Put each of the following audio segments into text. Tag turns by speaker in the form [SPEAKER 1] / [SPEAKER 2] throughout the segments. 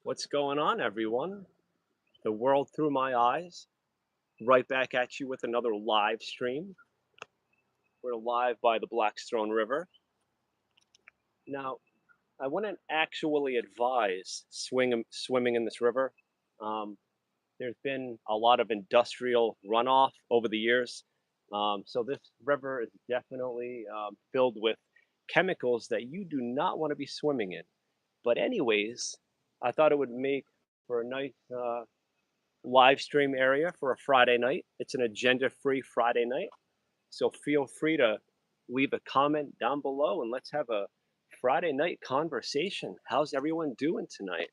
[SPEAKER 1] What's going on, everyone? The world through my eyes. Right back at you with another live stream. We're live by the Blackstone River. Now, I wouldn't actually advise swimming in this river. Um, there's been a lot of industrial runoff over the years. So this river is definitely filled with chemicals that you do not want to be swimming in. But anyways, I thought it would make for a nice live stream area for a Friday night. It's an agenda-free Friday night. So feel free to leave a comment down below and let's have a Friday night conversation. How's everyone doing tonight?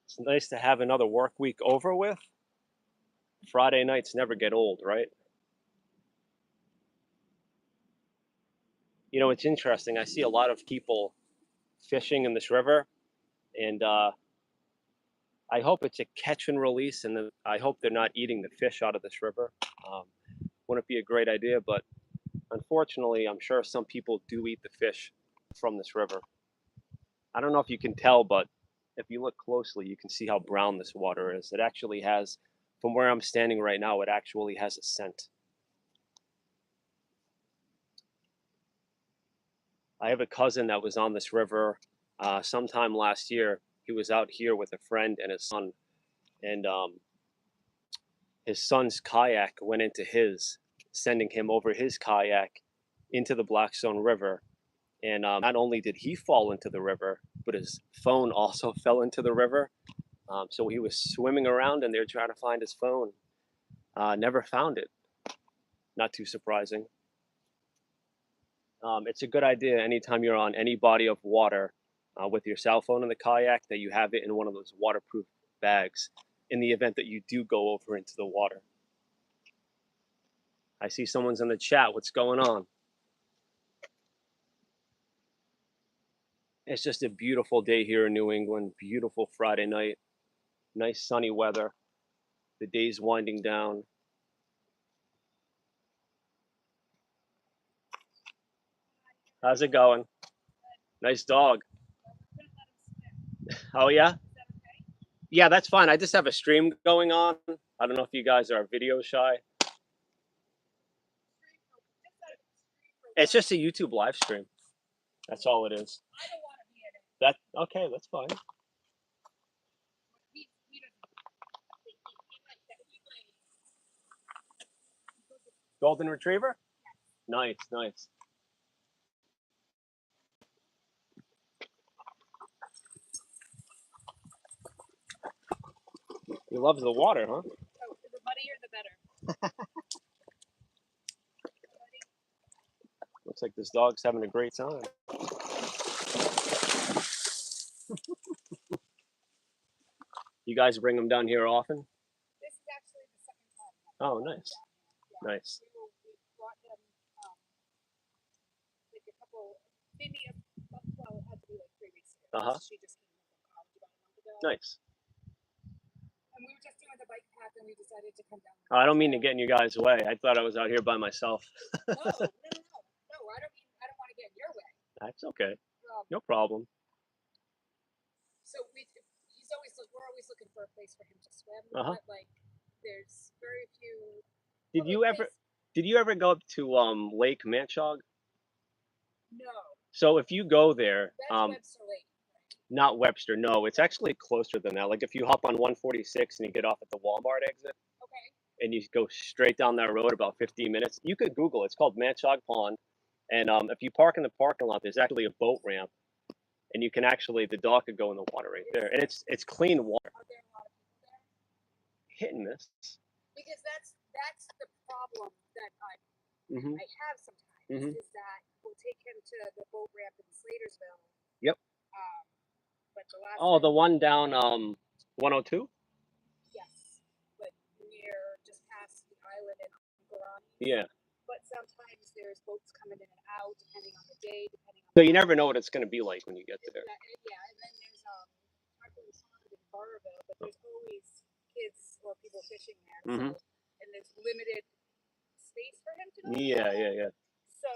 [SPEAKER 1] It's nice to have another work week over with. Friday nights never get old, right? You know, it's interesting. I see a lot of people fishing in this river, and I hope it's a catch and release, and I hope they're not eating the fish out of this river. Um, wouldn't be a great idea, but unfortunately, I'm sure some people do eat the fish from this river. I don't know if you can tell, but if you look closely, you can see how brown this water is. It actually has, from where I'm standing right now, it actually has a scent. I have a cousin that was on this river sometime last year. He was out here with a friend and his son, and his son's kayak went into his, sending him over his kayak into the Blackstone River. And not only did he fall into the river, but his phone also fell into the river. So he was swimming around in there trying to find his phone. Never found it. Not too surprising. It's a good idea anytime you're on any body of water with your cell phone in the kayak that you have it in one of those waterproof bags in the event that you do go over into the water. I see someone's in the chat. What's going on? It's just a beautiful day here in New England. Beautiful Friday night. Nice sunny weather. The day's winding down. How's it going? Nice dog. Oh, yeah? Yeah, that's fine. I just have a stream going on. I don't know if you guys are video shy. It's just a YouTube live stream. That's all it is. That okay, that's fine. Golden Retriever? Nice, nice. He loves the water, huh?
[SPEAKER 2] Oh, the muddier the better.
[SPEAKER 1] Looks like this dog's having a great time. You guys bring him down here often?
[SPEAKER 2] This is actually the second time.
[SPEAKER 1] Oh, nice.
[SPEAKER 2] Yeah.
[SPEAKER 1] Nice.
[SPEAKER 2] We brought him like a couple, maybe well, it had to be like 3 weeks ago.
[SPEAKER 1] Uh-huh.
[SPEAKER 2] She just came from college about a month ago.
[SPEAKER 1] Nice.
[SPEAKER 2] And we were just doing the bike path and we decided to come down.
[SPEAKER 1] I don't mean to get in you guys' way. I thought I was out here by myself.
[SPEAKER 2] No, I don't want to get in your way.
[SPEAKER 1] That's okay. No problem.
[SPEAKER 2] So we're always looking for a place for him to swim.
[SPEAKER 1] Uh-huh.
[SPEAKER 2] But like, there's very few.
[SPEAKER 1] Did you ever go up to Lake Manchog?
[SPEAKER 2] No.
[SPEAKER 1] So if you go there,
[SPEAKER 2] That's Webster Lake.
[SPEAKER 1] not Webster, no, it's actually closer than that. Like if you hop on 146 and you get off at the Walmart exit,
[SPEAKER 2] Okay.
[SPEAKER 1] and you go straight down that road about 15 minutes, you could Google it. It's called Manchog Pond. And if you park in the parking lot, there's actually a boat ramp, and you can actually, the dog could go in the water right there, and it's clean water.
[SPEAKER 2] Are there a lot of people there?
[SPEAKER 1] Hit and miss.
[SPEAKER 2] Because that's the problem that I have sometimes is that we'll take him to the boat ramp in Slatersville.
[SPEAKER 1] Yep.
[SPEAKER 2] But the last
[SPEAKER 1] Oh,
[SPEAKER 2] time,
[SPEAKER 1] the one down 102?
[SPEAKER 2] yes, but near just past the island in Ungarani.
[SPEAKER 1] Yeah.
[SPEAKER 2] But sometimes there's boats coming in and out depending on the day, depending on.
[SPEAKER 1] So you never know what it's going to be like when you get there.
[SPEAKER 2] Yeah, and then there's I believe in Barville, but there's always kids or people fishing there. So, and there's limited space for him to go.
[SPEAKER 1] Yeah.
[SPEAKER 2] So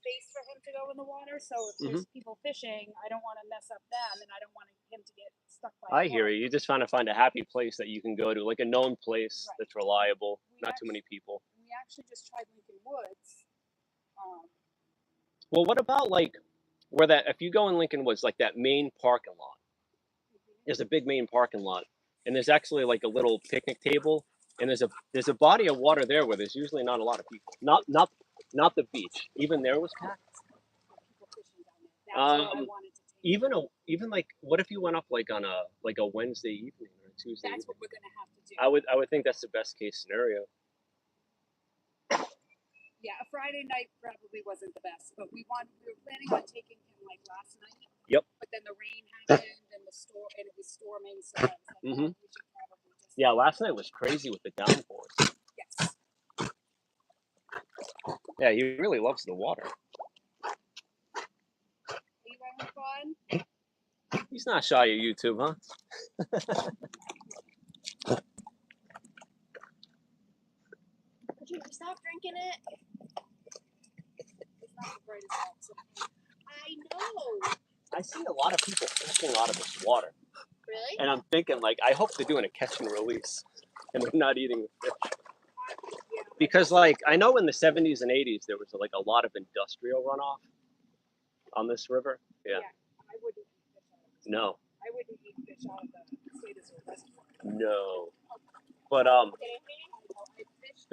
[SPEAKER 2] space for him to go in the water. So if there's people fishing, I don't want to mess up them, and I don't want him to get stuck by.
[SPEAKER 1] I hear you. You just want to find a happy place that you can go to, like a known place that's reliable, not too many people.
[SPEAKER 2] We actually just tried Lincoln Woods.
[SPEAKER 1] Well, what about like where that if you go in Lincoln Woods, like that main parking lot? There's a big main parking lot, and there's actually like a little picnic table, and there's a body of water there where there's usually not a lot of people. Not the beach. Even there was packed. Even like what if you went up like on a Wednesday evening or a Tuesday?
[SPEAKER 2] That's what we're gonna have to do.
[SPEAKER 1] I would think that's the best case scenario.
[SPEAKER 2] Yeah, a Friday night probably wasn't the best, but we were planning on taking him like last night.
[SPEAKER 1] Yep.
[SPEAKER 2] But then the rain happened and it was storming, so I was like, we should probably just.
[SPEAKER 1] Yeah, last night was crazy with the downpours.
[SPEAKER 2] Yes.
[SPEAKER 1] Yeah, he really loves the water.
[SPEAKER 2] Are you having fun?
[SPEAKER 1] He's not shy of YouTube, huh?
[SPEAKER 2] Could you stop drinking it? It's not the brightest out, so. I know.
[SPEAKER 1] I see a lot of people fishing out of this water.
[SPEAKER 2] Really?
[SPEAKER 1] And I'm thinking, like, I hope they're doing a catch and release and they're not eating the fish.
[SPEAKER 2] Yeah.
[SPEAKER 1] Because, like, I know in the 70s and 80s there was, like, a lot of industrial runoff on this river. Yeah.
[SPEAKER 2] I wouldn't eat fish out of this.
[SPEAKER 1] No.
[SPEAKER 2] I wouldn't eat fish out of the state of reservoir.
[SPEAKER 1] No. But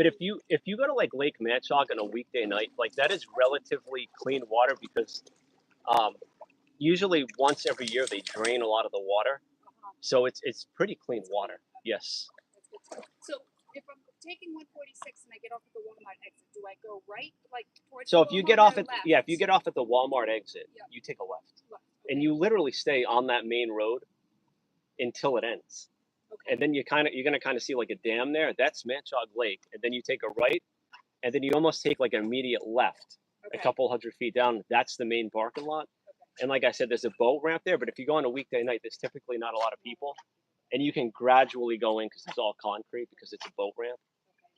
[SPEAKER 1] if you go to, like, Lake Manchac on a weekday night, like, that is relatively clean water because usually once every year they drain a lot of the water. So it's pretty clean water. Yes.
[SPEAKER 2] So if I'm taking 146 and I get off at the Walmart exit, do I go right, like towards?
[SPEAKER 1] So
[SPEAKER 2] the
[SPEAKER 1] if you
[SPEAKER 2] Walmart
[SPEAKER 1] get off
[SPEAKER 2] or
[SPEAKER 1] at
[SPEAKER 2] left?
[SPEAKER 1] if you get off at the Walmart exit,
[SPEAKER 2] Yep.
[SPEAKER 1] you take a left,
[SPEAKER 2] Left.
[SPEAKER 1] and you literally stay on that main road until it ends,
[SPEAKER 2] Okay.
[SPEAKER 1] and then you're gonna kind of see like a dam there. That's Manchac Lake, and then you take a right, and then you almost take like an immediate left, a couple hundred feet down. That's the main parking lot. And like I said, there's a boat ramp there, but if you go on a weekday night, there's typically not a lot of people. And you can gradually go in because it's all concrete because it's a boat ramp.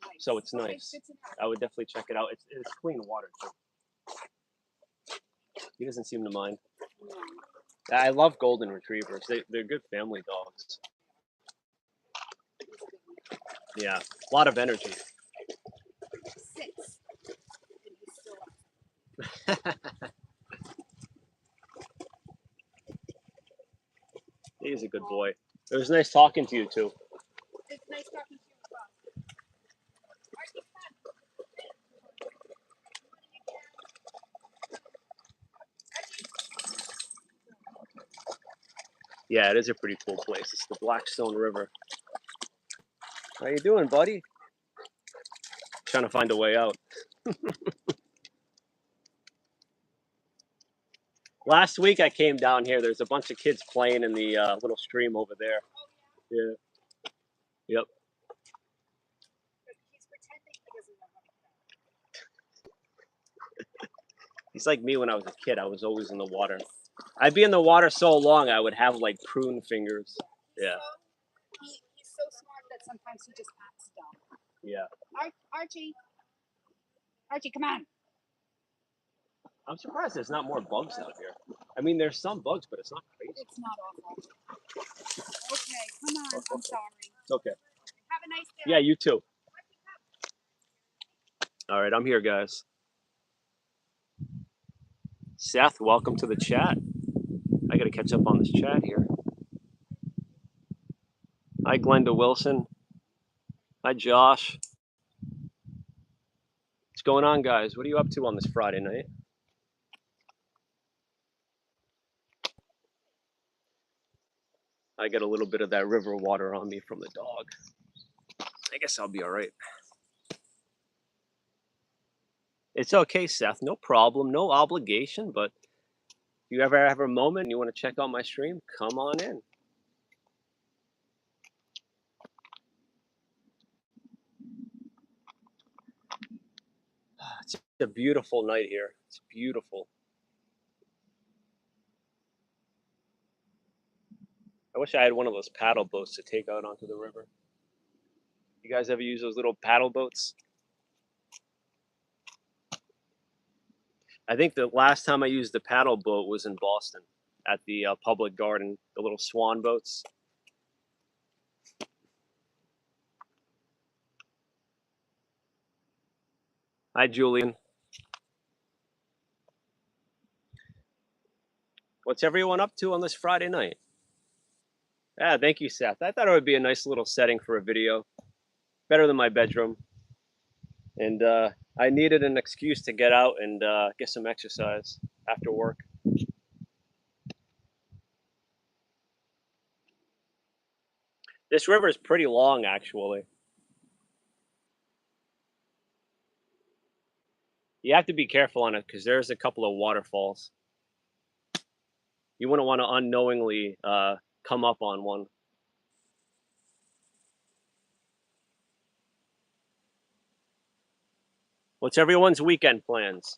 [SPEAKER 2] Okay, nice.
[SPEAKER 1] So it's
[SPEAKER 2] Okay,
[SPEAKER 1] nice.
[SPEAKER 2] good to know.
[SPEAKER 1] I would definitely check it out. It's clean water too. He doesn't seem to mind.
[SPEAKER 2] No.
[SPEAKER 1] I love golden retrievers. They're good family dogs. Yeah, a lot of energy.
[SPEAKER 2] 6. And he's still up.
[SPEAKER 1] He's a good boy. It was nice talking to you too.
[SPEAKER 2] It's nice talking to you as well. Archie,
[SPEAKER 1] Yeah, it is a pretty cool place. It's the Blackstone River. How you doing, buddy? Trying to find a way out. Last week I came down here. There's a bunch of kids playing in the little stream over there. Yeah. Yep.
[SPEAKER 2] he's pretending he doesn't know how to get out.
[SPEAKER 1] He's like me when I was a kid. I was always in the water. I'd be in the water so long I would have like prune fingers. Yeah.
[SPEAKER 2] He's so smart that sometimes he just acts dumb.
[SPEAKER 1] Yeah.
[SPEAKER 2] Archie, come on.
[SPEAKER 1] I'm surprised there's not more bugs out here. I mean, there's some bugs, but it's not crazy.
[SPEAKER 2] It's not awful. Okay, come on. I'm sorry.
[SPEAKER 1] It's okay.
[SPEAKER 2] Have a nice day.
[SPEAKER 1] Yeah, you too. All right, I'm here, guys. Seth, welcome to the chat. I got to catch up on this chat here. Hi, Glenda Wilson. Hi, Josh. What's going on, guys? What are you up to on this Friday night? I got a little bit of that river water on me from the dog. I guess I'll be all right. It's okay, Seth. No problem. No obligation. But if you ever have a moment and you want to check out my stream, come on in. It's a beautiful night here. It's beautiful. I wish I had one of those paddle boats to take out onto the river. You guys ever use those little paddle boats? I think the last time I used the paddle boat was in Boston at the public garden, the little swan boats. Hi, Julian. What's everyone up to on this Friday night? Ah, thank you, Seth. I thought it would be a nice little setting for a video. Better than my bedroom. And I needed an excuse to get out and get some exercise after work. This river is pretty long, actually. You have to be careful on it because there's a couple of waterfalls. You wouldn't want to unknowingly come up on one. What's everyone's weekend plans?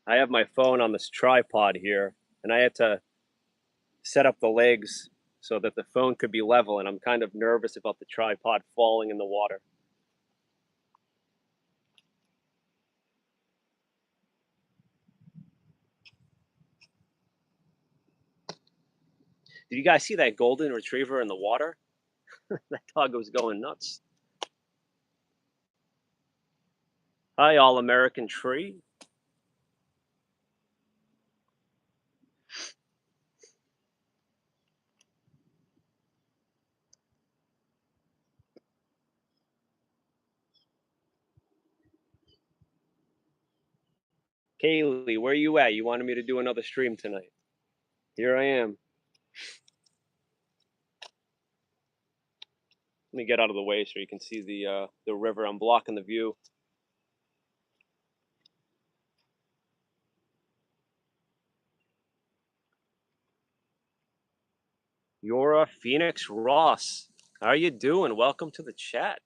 [SPEAKER 1] I have my phone on this tripod here, and I had to set up the legs so that the phone could be level, and I'm kind of nervous about the tripod falling in the water. Did you guys see that golden retriever in the water? That dog was going nuts. Hi, All-American Tree. Kaylee, where you at? You wanted me to do another stream tonight. Here I am. Let me get out of the way so you can see the river. I'm blocking the view. You're Phoenix Ross. How are you doing? Welcome to the chat.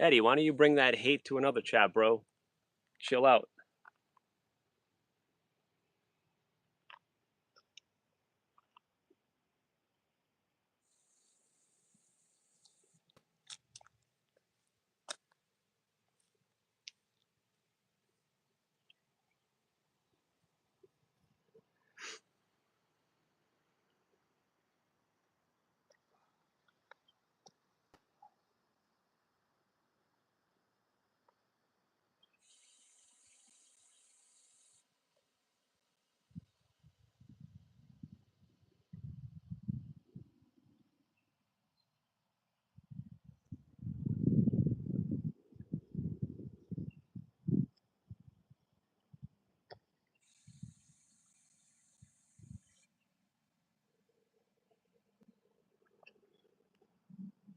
[SPEAKER 1] Eddie, why don't you bring that hate to another chat, bro? Chill out.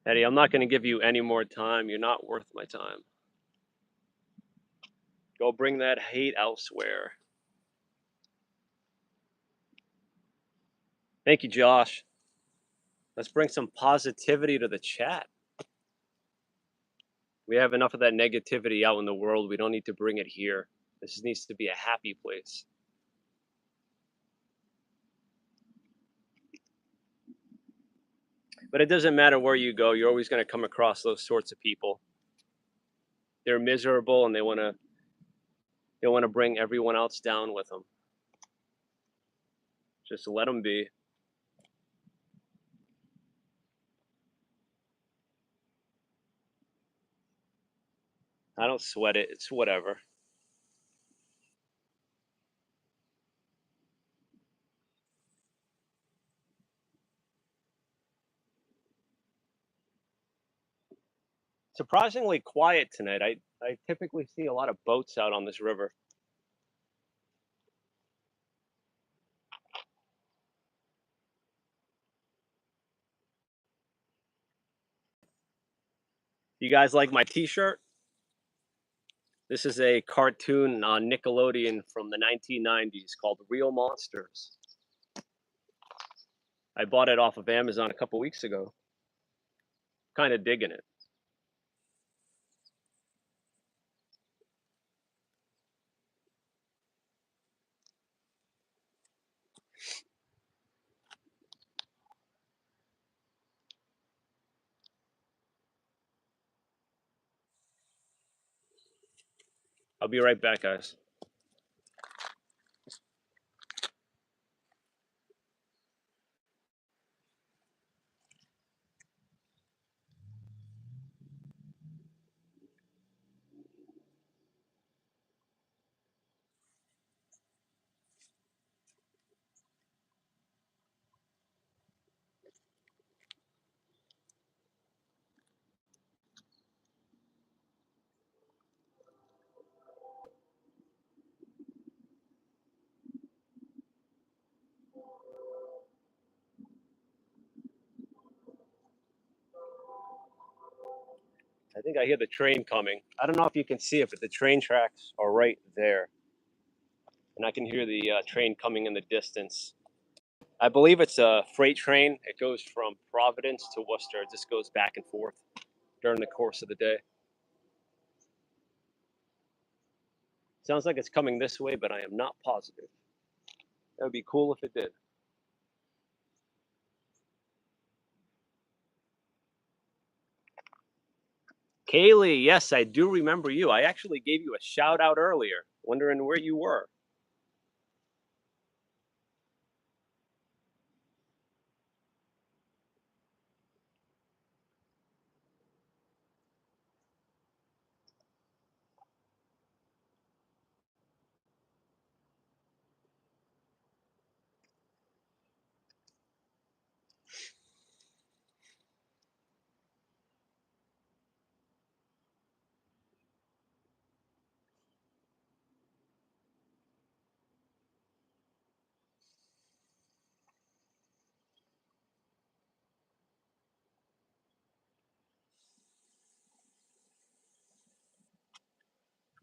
[SPEAKER 1] Eddie, I'm not going to give you any more time. You're not worth my time. Go bring that hate elsewhere. Thank you, Josh. Let's bring some positivity to the chat. We have enough of that negativity out in the world. We don't need to bring it here. This needs to be a happy place. But it doesn't matter where you go. You're always going to come across those sorts of people. They're miserable and they want to bring everyone else down with them. Just let them be. I don't sweat it. It's whatever. Surprisingly quiet tonight. I typically see a lot of boats out on this river. You guys like my t-shirt? This is a cartoon on Nickelodeon from the 1990s called Real Monsters. I bought it off of Amazon a couple weeks ago. Kind of digging it. I'll be right back, guys. I think I hear the train coming. I don't know if you can see it, but the train tracks are right there. And I can hear the train coming in the distance. I believe it's a freight train. It goes from Providence to Worcester. It just goes back and forth during the course of the day. Sounds like it's coming this way, but I am not positive. That would be cool if it did. Kaylee, yes, I do remember you. I actually gave you a shout out earlier, wondering where you were.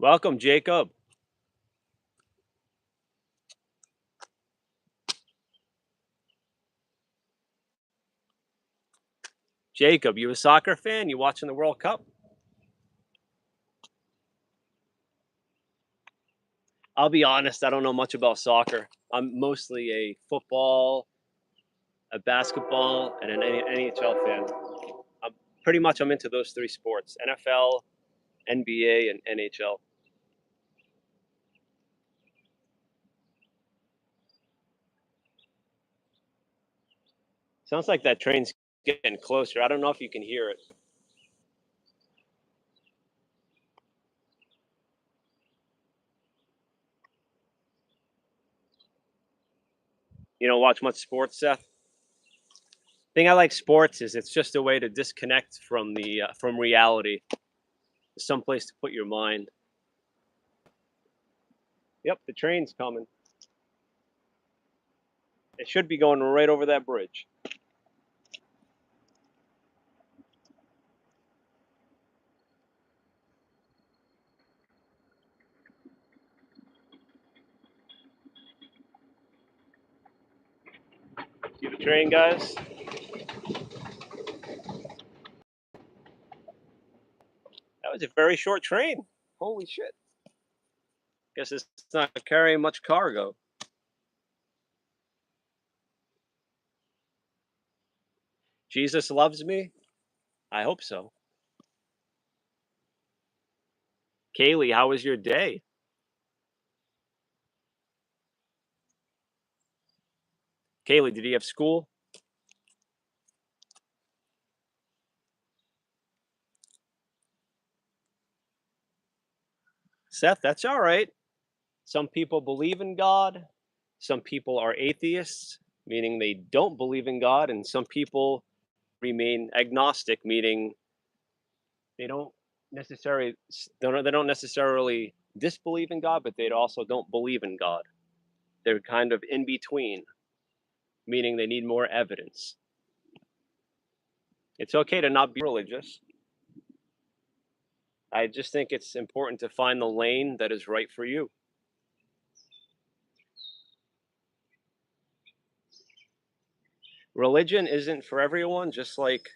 [SPEAKER 1] Welcome, Jacob. Jacob, you a soccer fan? You watching the World Cup? I'll be honest, I don't know much about soccer. I'm mostly a football, a basketball, and an NHL fan. I'm into those three sports: NFL, NBA, and NHL. Sounds like that train's getting closer. I don't know if you can hear it. You don't watch much sports, Seth? Thing I like sports is it's just a way to disconnect from reality. Someplace to put your mind. Yep, the train's coming. It should be going right over that bridge. See the train, guys? That was a very short train. Holy shit. Guess it's not carrying much cargo. Jesus loves me? I hope so. Kaylee, how was your day? Kaylee, did you have school? Seth, that's all right. Some people believe in God. Some people are atheists, meaning they don't believe in God. And some people remain agnostic, meaning they don't necessarily disbelieve in God, but they also don't believe in God. They're kind of in between, meaning they need more evidence. It's okay to not be religious. I just think it's important to find the lane that is right for you. Religion isn't for everyone, just like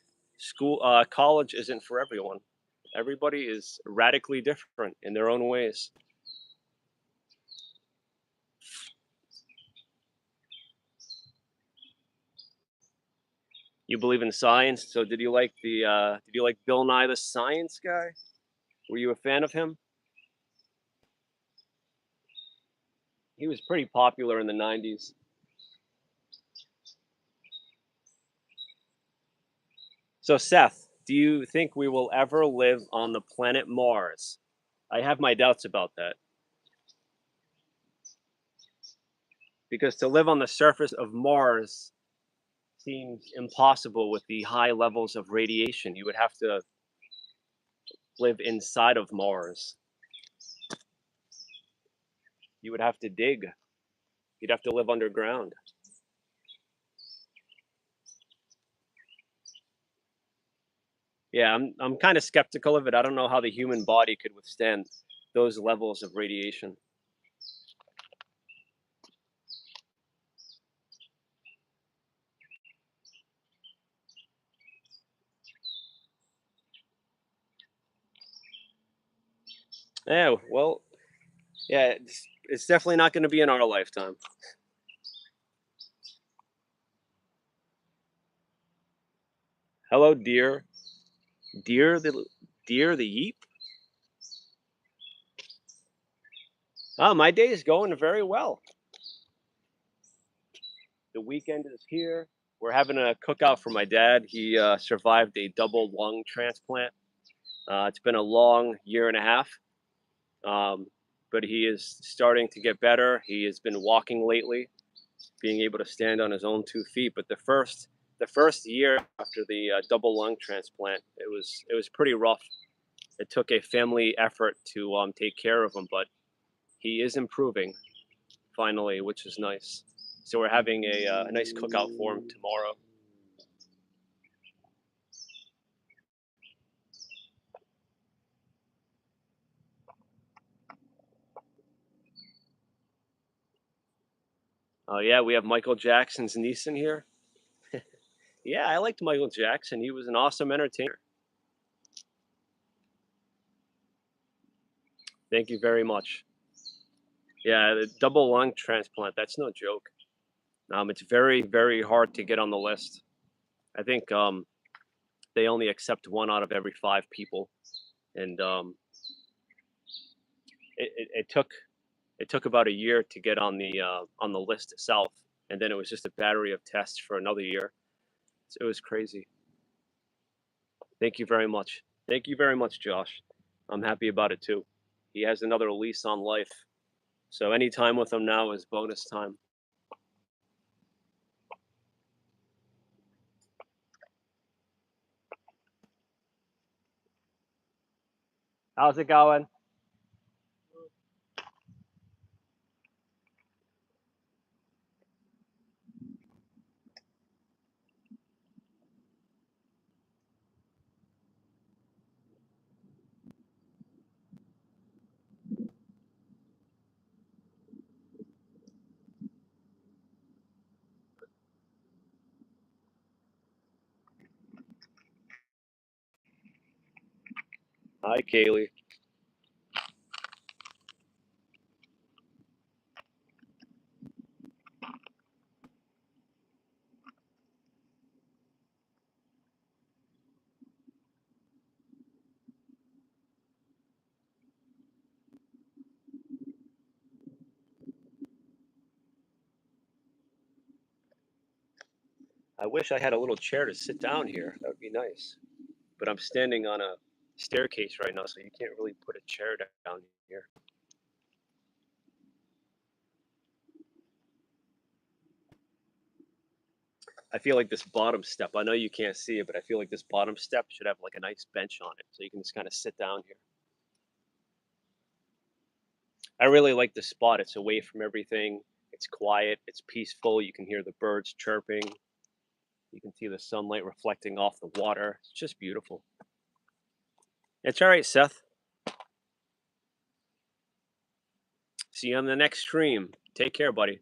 [SPEAKER 1] college isn't for everyone. Everybody is radically different in their own ways. You believe in science, so did you like Bill Nye the Science Guy? Were you a fan of him? He was pretty popular in the 90s. So, Seth, do you think we will ever live on the planet Mars? I have my doubts about that. Because to live on the surface of Mars seems impossible with the high levels of radiation. You would have to live inside of Mars. You would have to dig. You'd have to live underground. Yeah, I'm kind of skeptical of it. I don't know how the human body could withstand those levels of radiation. Yeah, well, yeah, it's definitely not going to be in our lifetime. Hello, dear. Dear the yeep. Oh, my day is going very well. The weekend is here. We're having a cookout for my dad. He survived a double lung transplant. It's been a long year and a half, but he is starting to get better. He has been walking lately, being able to stand on his own 2 feet. But the first year after the double lung transplant, it was pretty rough. It took a family effort to take care of him, but he is improving finally, which is nice. So we're having a nice cookout for him tomorrow. Oh yeah, we have Michael Jackson's niece in here. Yeah, I liked Michael Jackson. He was an awesome entertainer. Thank you very much. Yeah, the double lung transplant, that's no joke. It's very, very hard to get on the list. I think they only accept one out of every 5 people. And it took about a year to get on the list itself. And then it was just a battery of tests for another year. So it was crazy. Thank you very much. Thank you very much, Josh. I'm happy about it too. He has another lease on life. So any time with him now is bonus time. How's it going? Hi, Kaylee. I wish I had a little chair to sit down here. That would be nice. But I'm standing on a staircase right now, so you can't really put a chair down here. I feel like this bottom step, I know you can't see it, but I feel like this bottom step should have like a nice bench on it, so you can just kind of sit down here. I really like this spot. It's away from everything. It's quiet. It's peaceful. You can hear the birds chirping. You can see the sunlight reflecting off the water. It's just beautiful. It's all right, Seth. See you on the next stream. Take care, buddy.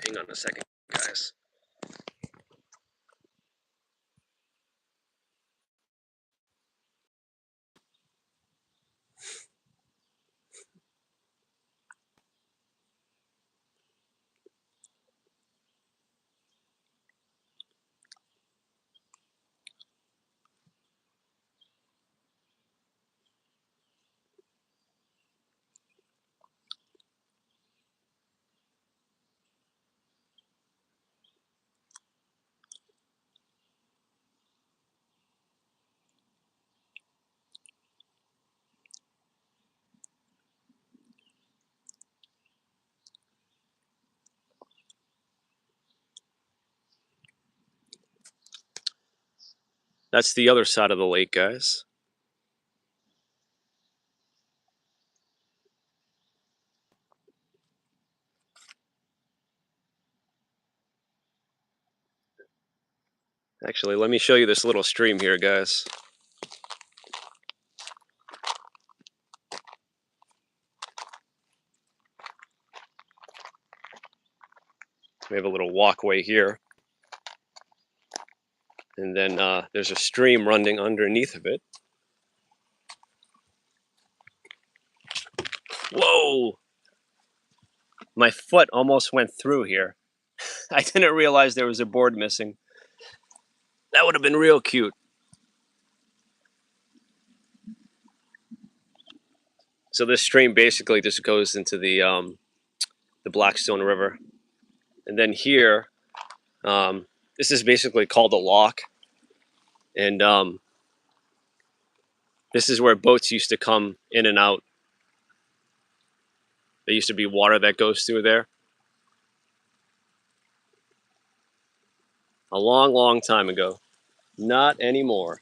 [SPEAKER 1] Hang on a second, guys. That's the other side of the lake, guys. Actually, let me show you this little stream here, guys. We have a little walkway here. And then there's a stream running underneath of it. Whoa! My foot almost went through here. I didn't realize there was a board missing. That would have been real cute. So this stream basically just goes into the Blackstone River. And then here, this is basically called a lock. And this is where boats used to come in and out. There used to be water that goes through there. A long, long time ago. Not anymore.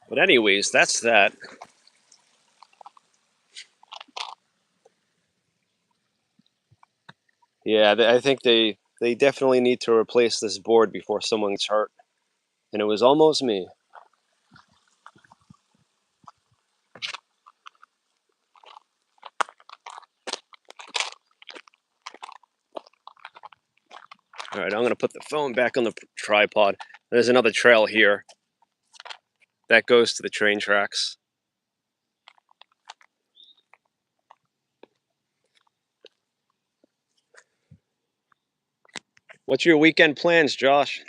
[SPEAKER 1] But anyways, that's that. Yeah, I think they definitely need to replace this board before someone gets hurt. And it was almost me. All right, I'm going to put the phone back on the tripod. There's another trail here that goes to the train tracks. What's your weekend plans, Josh?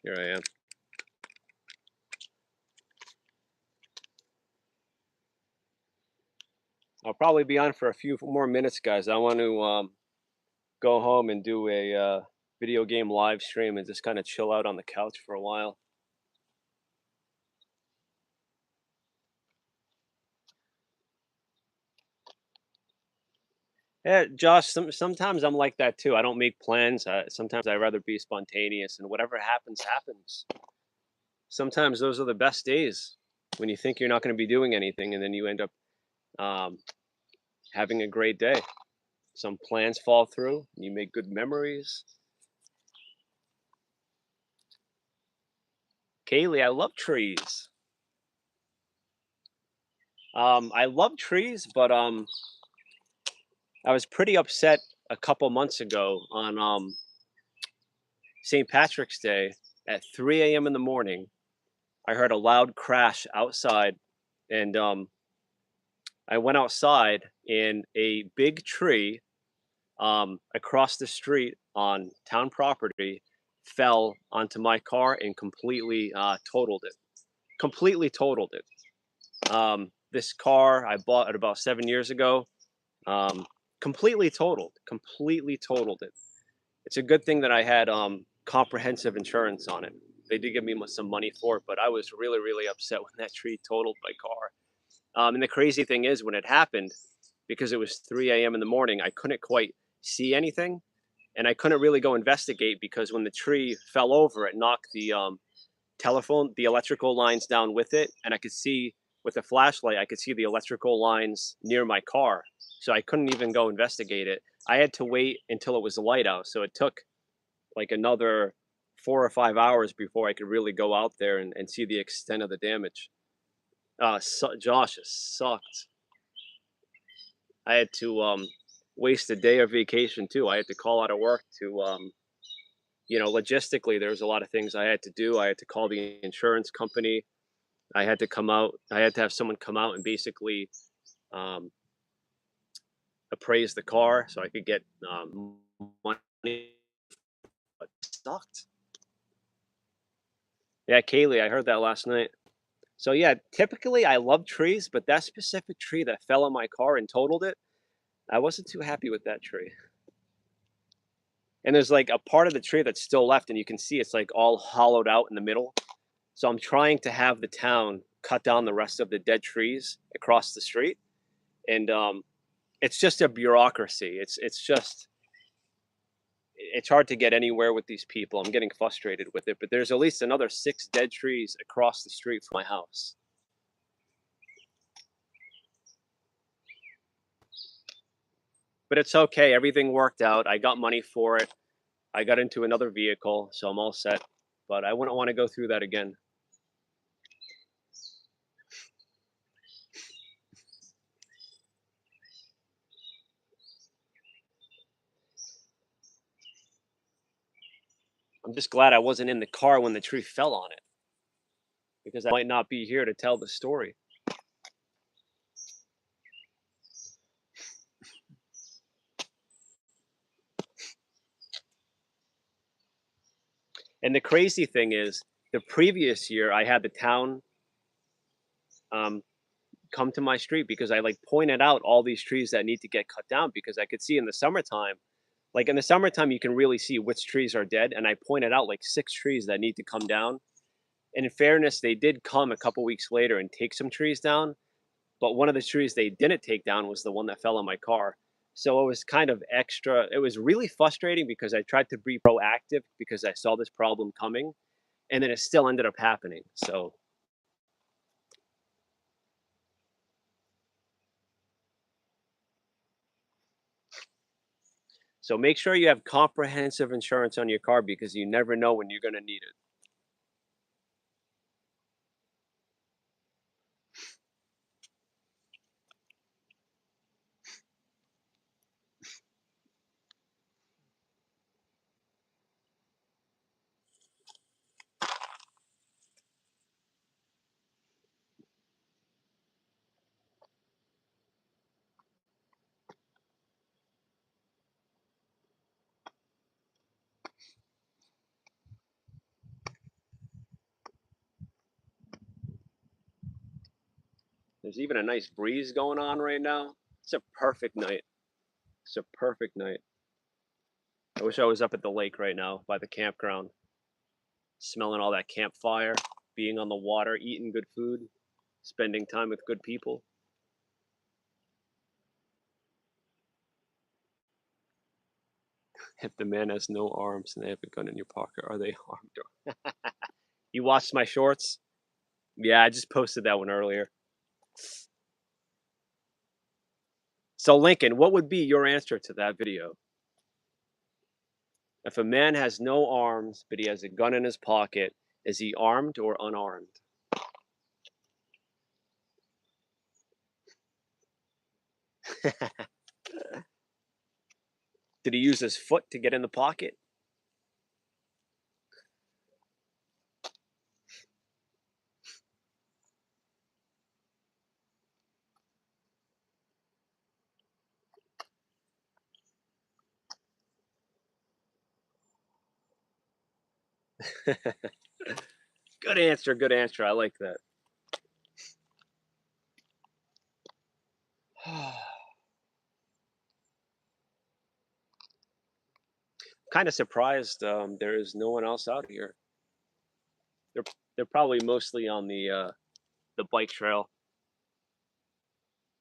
[SPEAKER 1] Here I am. I'll probably be on for a few more minutes, guys. I want to go home and do a video game live stream and just kind of chill out on the couch for a while. Yeah, Josh, sometimes I'm like that too. I don't make plans. Sometimes I'd rather be spontaneous, and whatever happens, happens. Sometimes those are the best days when you think you're not going to be doing anything, and then you end up um, having a great day. Some plans fall through, you make good memories. Kaylee, I love trees. I love trees, but I was pretty upset a couple months ago on St. Patrick's Day at 3 a.m. in the morning. I heard a loud crash outside, and I went outside, and a big tree across the street on town property fell onto my car and completely totaled it. Completely totaled it. This car I bought it about 7 years ago. Completely totaled. Completely totaled it. It's a good thing that I had comprehensive insurance on it. They did give me some money for it, but I was really, really upset when that tree totaled my car. And the crazy thing is, when it happened, because it was 3 a.m. in the morning, I couldn't quite see anything, and I couldn't really go investigate because when the tree fell over, it knocked the the electrical lines down with it, and I could see with a flashlight, I could see the electrical lines near my car, so I couldn't even go investigate it. I had to wait until it was light out, so it took like another 4 or 5 hours before I could really go out there and see the extent of the damage. Josh, it sucked. I had to waste a day of vacation too. I had to call out of work to logistically, there was a lot of things I had to do. I had to call the insurance company. I had to come out. I had to have someone come out and basically um, appraise the car so I could get money. But it sucked. Yeah, Kaylee, I heard that last night. So yeah, typically I love trees, but that specific tree that fell on my car and totaled it, I wasn't too happy with that tree. And there's like a part of the tree that's still left, and you can see it's like all hollowed out in the middle. So I'm trying to have the town cut down the rest of the dead trees across the street, and it's just a bureaucracy. It's hard to get anywhere with these people. I'm getting frustrated with it, but there's at least another 6 dead trees across the street from my house. But it's okay. Everything worked out. I got money for it. I got into another vehicle, so I'm all set. But I wouldn't want to go through that again. I'm just glad I wasn't in the car when the tree fell on it, because I might not be here to tell the story. And the crazy thing is, the previous year I had the town um, come to my street because I like pointed out all these trees that need to get cut down because I could see in the summertime, like in the summertime, you can really see which trees are dead. And I pointed out like 6 trees that need to come down. And in fairness, they did come a couple weeks later and take some trees down. But one of the trees they didn't take down was the one that fell on my car. So it was kind of extra. It was really frustrating because I tried to be proactive because I saw this problem coming, and then it still ended up happening. So make sure you have comprehensive insurance on your car because you never know when you're going to need it. There's even a nice breeze going on right now. It's a perfect night. It's a perfect night. I wish I was up at the lake right now by the campground, smelling all that campfire, being on the water, eating good food, spending time with good people. If the man has no arms and they have a gun in your pocket, are they armed? You watched my shorts? Yeah, I just posted that one earlier. So, Lincoln, what would be your answer to that video? If a man has no arms but he has a gun in his pocket, is he armed or unarmed? Did he use his foot to get in the pocket? Good answer. Good answer. I like that. Kind of surprised there is no one else out here. They're they're probably mostly on the bike trail.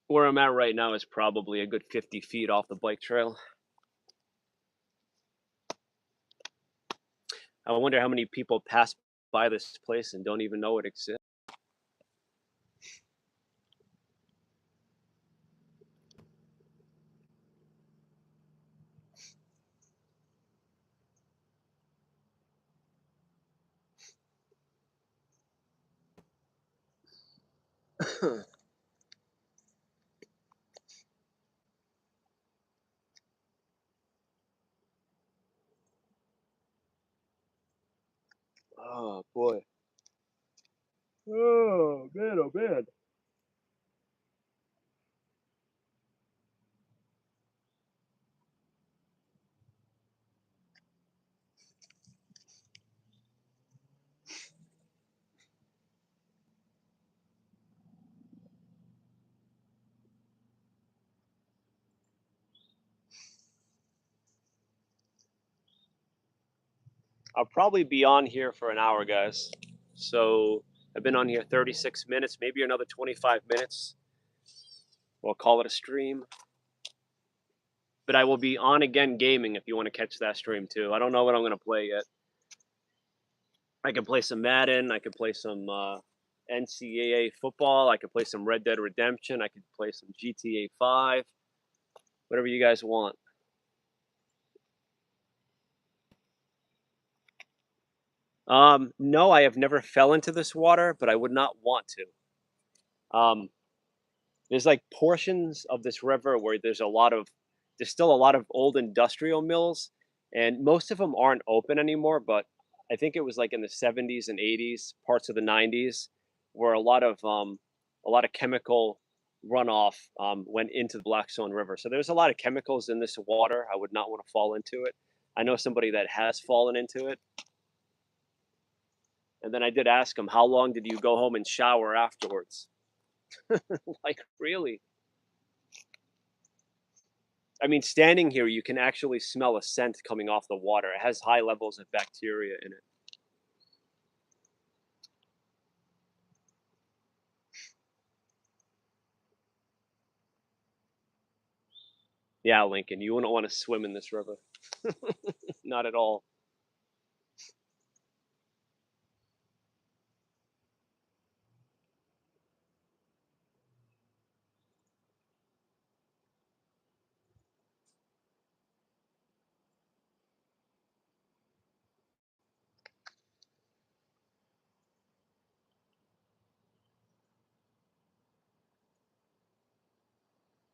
[SPEAKER 1] Where I'm at right now is probably a good 50 feet off the bike trail. I wonder how many people pass by this place and don't even know it exists. Oh boy. Oh man, oh man. I'll probably be on here for an hour, guys. So I've been on here 36 minutes, maybe another 25 minutes. We'll call it a stream. But I will be on again gaming if you want to catch that stream too. I don't know what I'm going to play yet. I can play some Madden. I could play some NCAA football. I could play some Red Dead Redemption. I could play some GTA 5. Whatever you guys want. No, I have never fell into this water, but I would not want to. There's like portions of this river where there's still a lot of old industrial mills, and most of them aren't open anymore. But I think it was like in the 70s and 80s, parts of the 90s, where a lot of chemical runoff went into the Blackstone River. So there's a lot of chemicals in this water. I would not want to fall into it. I know somebody that has fallen into it. And then I did ask him, how long did you go home and shower afterwards? Like, really? I mean, standing here, you can actually smell a scent coming off the water. It has high levels of bacteria in it. Yeah, Lincoln, you wouldn't want to swim in this river. Not at all.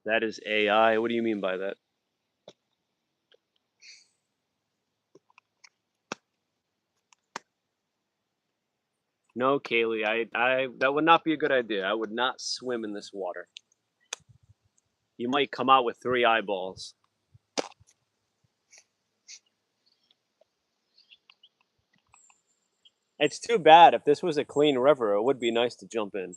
[SPEAKER 1] That is AI. What do you mean by that? No, Kaylee, that would not be a good idea. I would not swim in this water. You might come out with 3 eyeballs. It's too bad. If this was a clean river, it would be nice to jump in.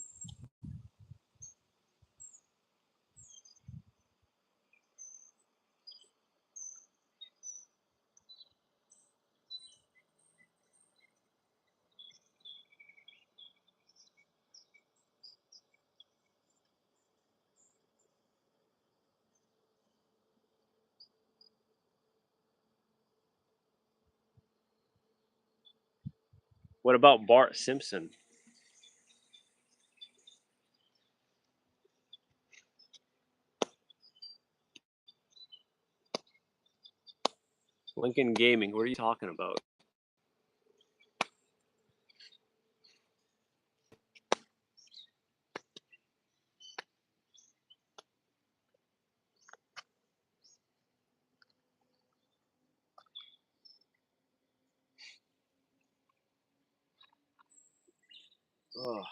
[SPEAKER 1] What about Bart Simpson? Lincoln Gaming, what are you talking about? Ugh.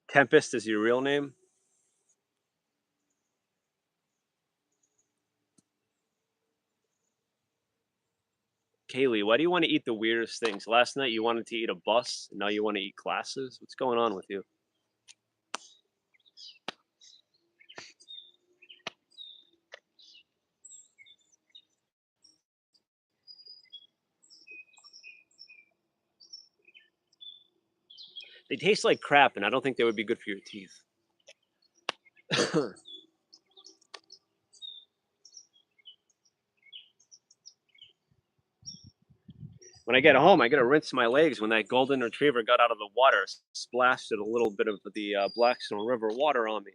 [SPEAKER 1] Tempest is your real name? Kaylee, why do you want to eat the weirdest things? Last night you wanted to eat a bus, and now you want to eat glasses? What's going on with you? They taste like crap, and I don't think they would be good for your teeth. When I get home, I gotta rinse my legs. When that golden retriever got out of the water, splashed a little bit of the Blackstone River water on me.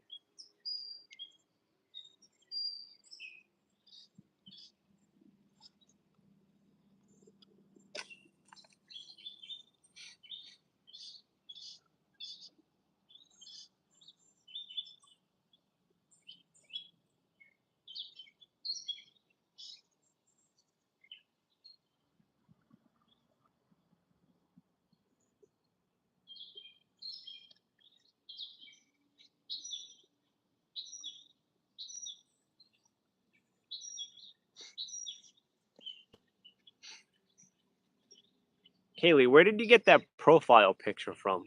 [SPEAKER 1] Kaylee, where did you get that profile picture from?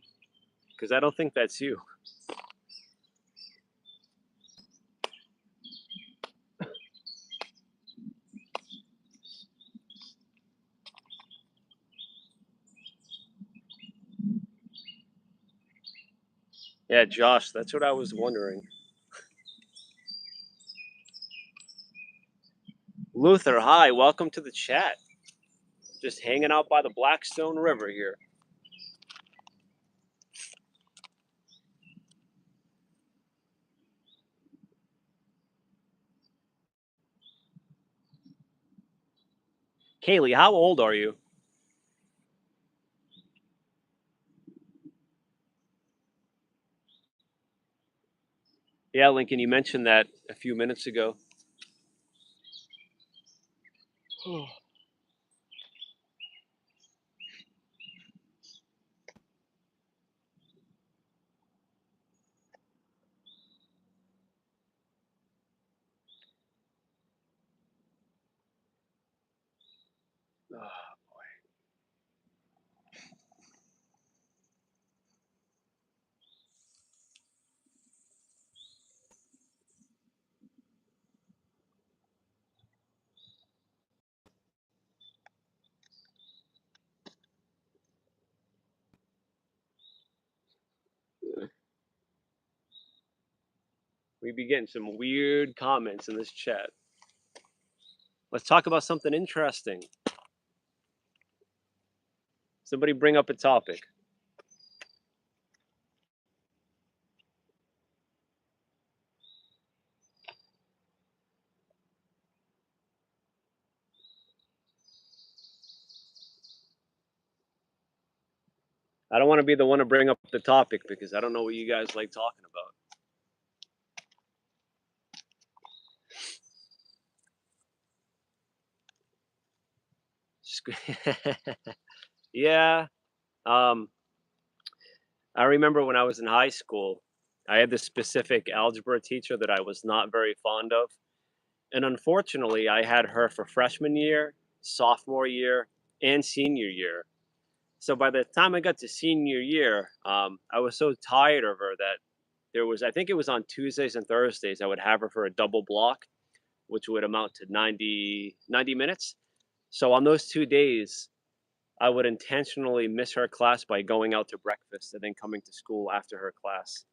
[SPEAKER 1] Because I don't think that's you. Yeah, Josh, that's what I was wondering. Luther, hi, welcome to the chat. Just hanging out by the Blackstone River here. Kaylee, how old are you? Yeah, Lincoln, you mentioned that a few minutes ago. We be getting some weird comments in this chat. Let's talk about something interesting. Somebody bring up a topic. I don't want to be the one to bring up the topic because I don't know what you guys like talking about. Yeah. Um, I remember when I was in high school, I had this specific algebra teacher that I was not very fond of. And unfortunately, I had her for freshman year, sophomore year, and senior year. So by the time I got to senior year, I was so tired of her that I think it was on Tuesdays and Thursdays, I would have her for a double block, which would amount to 90 minutes. So on those 2 days, I would intentionally miss her class by going out to breakfast and then coming to school after her class.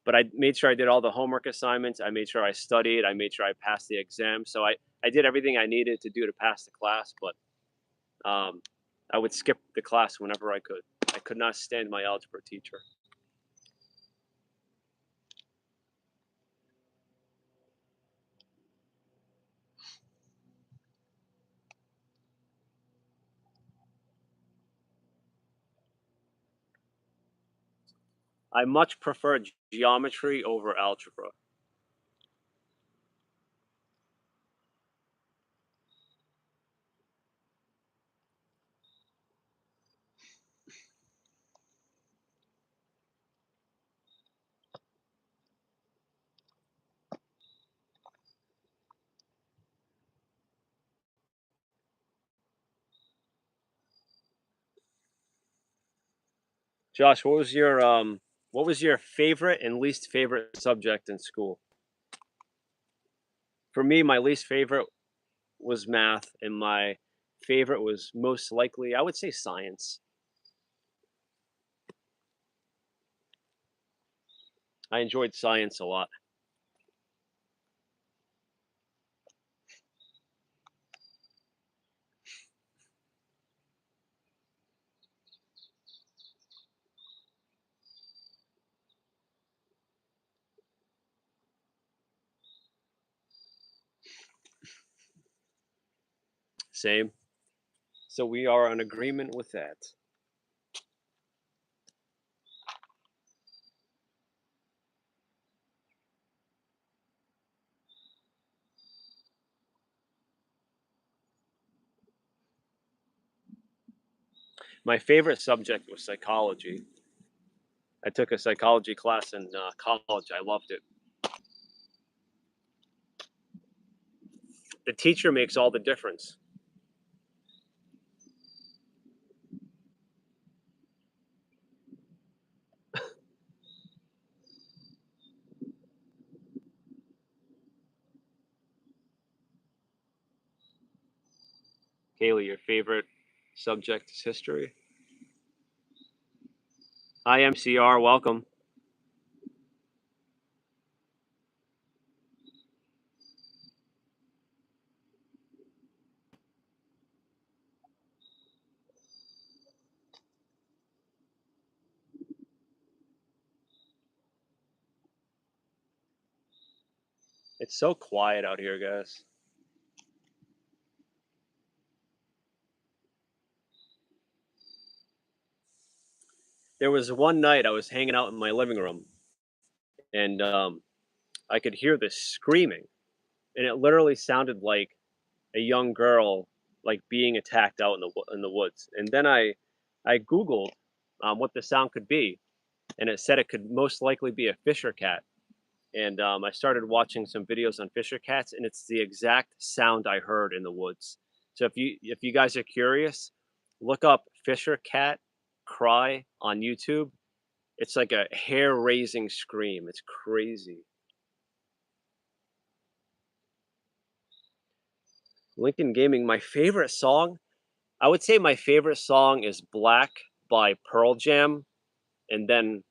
[SPEAKER 1] But I made sure I did all the homework assignments. I made sure I studied. I made sure I passed the exam. So I did everything I needed to do to pass the class. But I would skip the class whenever I could. I could not stand my algebra teacher. I much prefer geometry over algebra. Josh, what was your favorite and least favorite subject in school? For me, my least favorite was math, and my favorite was most likely, I would say, science. I enjoyed science a lot. Same. So we are in agreement with that. My favorite subject was psychology. I took a psychology class in college. I loved it. The teacher makes all the difference. Kaylee, your favorite subject is history? Hi, MCR. Welcome. It's so quiet out here, guys. There was one night I was hanging out in my living room, and I could hear this screaming, and it literally sounded like a young girl like being attacked out in the woods. And then I googled what the sound could be, and it said it could most likely be a Fisher cat. And I started watching some videos on Fisher cats, and it's the exact sound I heard in the woods. So if you guys are curious, look up Fisher cat cry on YouTube. It's like a hair raising scream. It's crazy. Lincoln Gaming, my favorite song. I would say my favorite song is Black by Pearl Jam, and then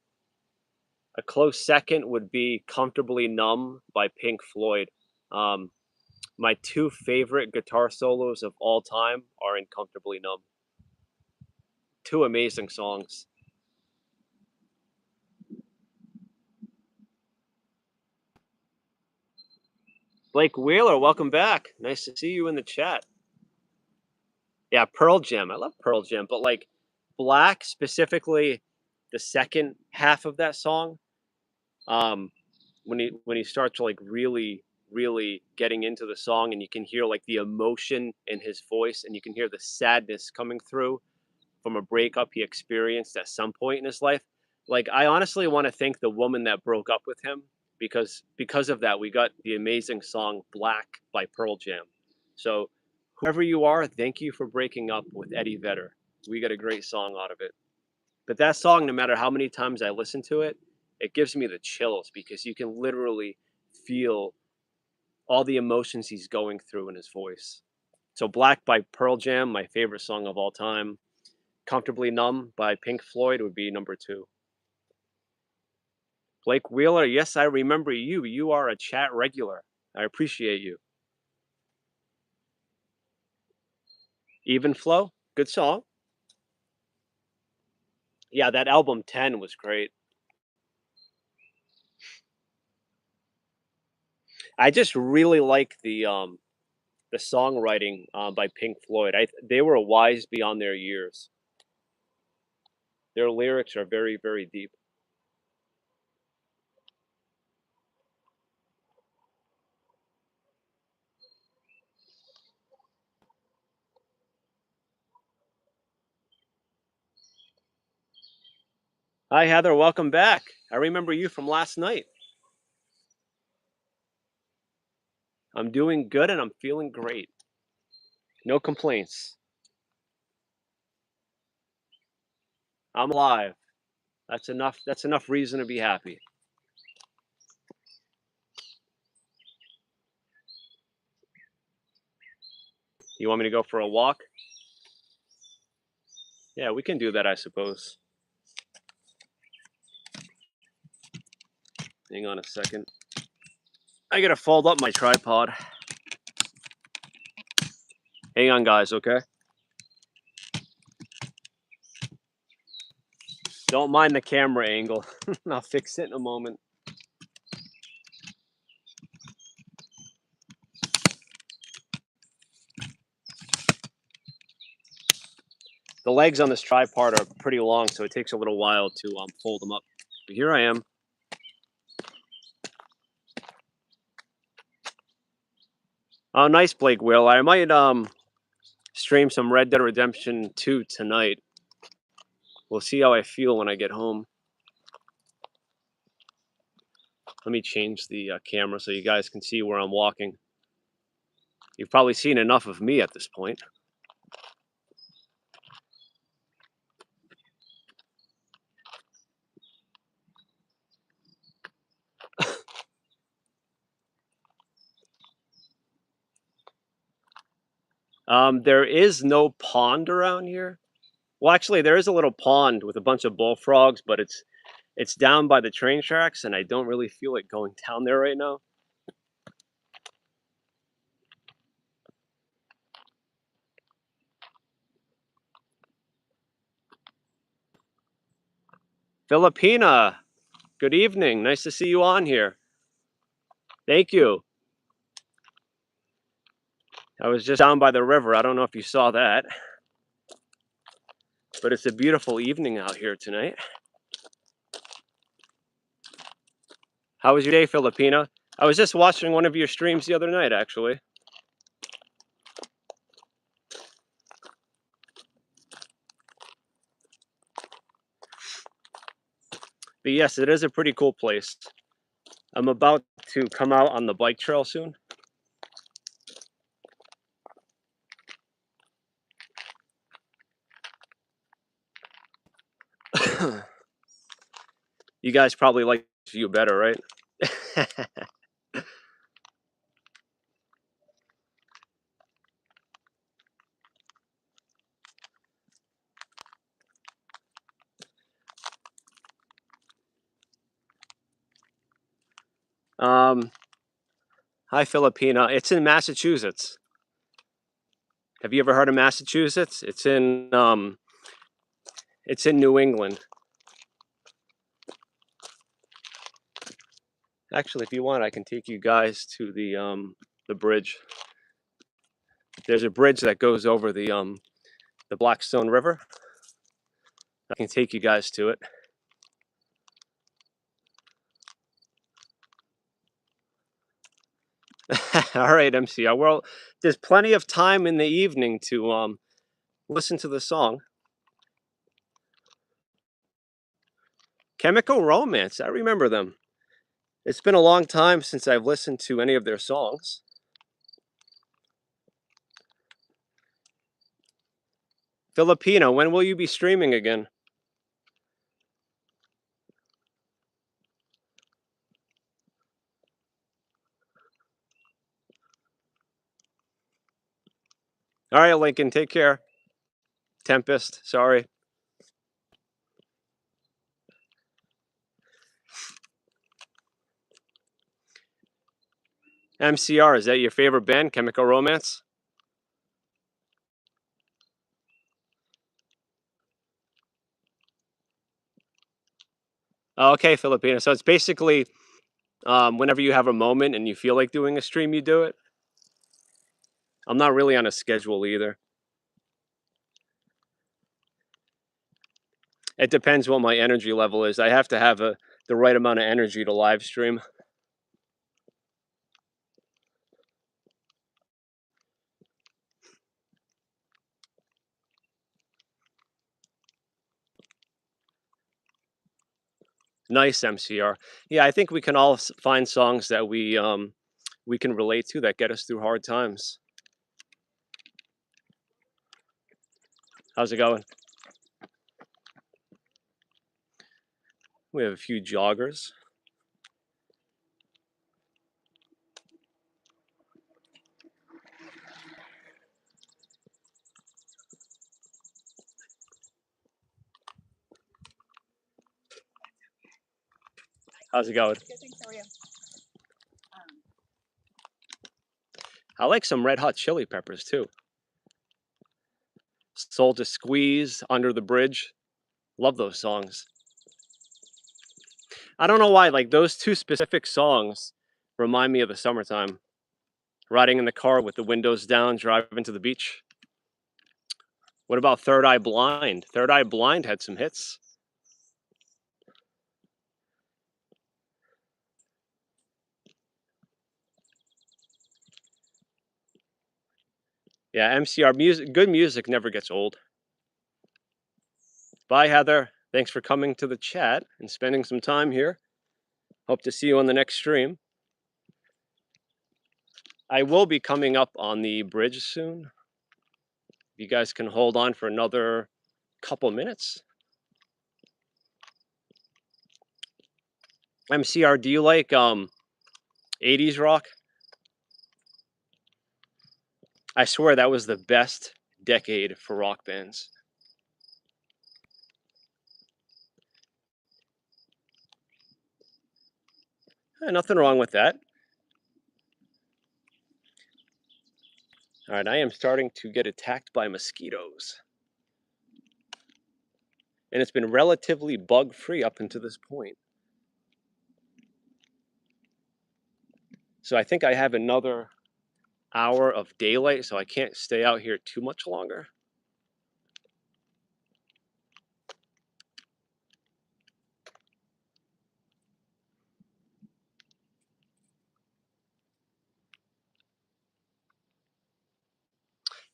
[SPEAKER 1] a close second would be Comfortably Numb by Pink Floyd. Um, my two favorite guitar solos of all time are in Comfortably Numb. Two amazing songs. Blake Wheeler, welcome back. Nice to see you in the chat. Yeah, Pearl Jam. I love Pearl Jam, but like Black specifically, the second half of that song, um, when he starts like really getting into the song, and you can hear like the emotion in his voice, and you can hear the sadness coming through from a breakup he experienced at some point in his life. Like I honestly want to thank the woman that broke up with him, because of that we got the amazing song Black by Pearl Jam. So whoever you are, thank you for breaking up with Eddie Vedder. We got a great song out of it. But that song, no matter how many times I listen to it, it gives me the chills because you can literally feel all the emotions he's going through in his voice. So Black by Pearl Jam, my favorite song of all time. Comfortably Numb by Pink Floyd would be number 2. Blake Wheeler, yes, I remember you. You are a chat regular. I appreciate you. Even Flow, good song. Yeah, that album 10 was great. I just really like the songwriting by Pink Floyd. They were wise beyond their years. Their lyrics are very deep. Hi Heather, welcome back. I remember you from last night. I'm doing good and I'm feeling great. No complaints. I'm alive. That's enough. That's enough reason to be happy. You want me to go for a walk? Yeah, we can do that, I suppose. Hang on a second. I gotta fold up my tripod. Hang on, guys, okay? Don't mind the camera angle. I'll fix it in a moment. The legs on this tripod are pretty long, so it takes a little while to fold them up. But here I am. Oh, nice, Blake Will. I might stream some Red Dead Redemption 2 tonight. We'll see how I feel when I get home. Let me change the camera so you guys can see where I'm walking. You've probably seen enough of me at this point. There is no pond around here. Well, actually, there is a little pond with a bunch of bullfrogs, but it's down by the train tracks, and I don't really feel like going down there right now. Filipina, good evening. Nice to see you on here. Thank you. I was just down by the river. I don't know if you saw that, but it's a beautiful evening out here tonight. How was your day, Filipina? I was just watching one of your streams the other night, actually. But yes, it is a pretty cool place. I'm about to come out on the bike trail soon. You guys probably like this view better, right? Hi, Filipina. It's in Massachusetts. Have you ever heard of Massachusetts? It's in New England. Actually, if you want, I can take you guys to the bridge. There's a bridge that goes over the Blackstone River. I can take you guys to it. All right, MCR. Well, there's plenty of time in the evening to listen to the song. Chemical Romance. I remember them. It's been a long time since I've listened to any of their songs. Filipino, when will you be streaming again? All right, Lincoln, take care. Tempest, sorry. MCR, is that your favorite band, Chemical Romance? Oh, okay, Filipino. So it's basically whenever you have a moment and you feel like doing a stream, you do it. I'm not really on a schedule either. It depends what my energy level is. I have to have the right amount of energy to live stream. Nice, MCR. Yeah, I think we can all find songs that we can relate to that get us through hard times. How's it going? We have a few joggers. How's it going?
[SPEAKER 2] Good, thanks. How are you?
[SPEAKER 1] I like some Red Hot Chili Peppers too. Soul to Squeeze, Under the Bridge. Love those songs. I don't know why, like those two specific songs remind me of the summertime. Riding in the car with the windows down, driving to the beach. What about Third Eye Blind? Third Eye Blind had some hits. Yeah, MCR music, good music never gets old. Bye, Heather. Thanks for coming to the chat and spending some time here. Hope to see you on the next stream. I will be coming up on the bridge soon. You guys can hold on for another couple minutes. MCR, do you like 80s rock? I swear that was the best decade for rock bands. Nothing wrong with that. All right, I am starting to get attacked by mosquitoes. And it's been relatively bug-free up until this point. So I think I have another hour of daylight, so I can't stay out here too much longer.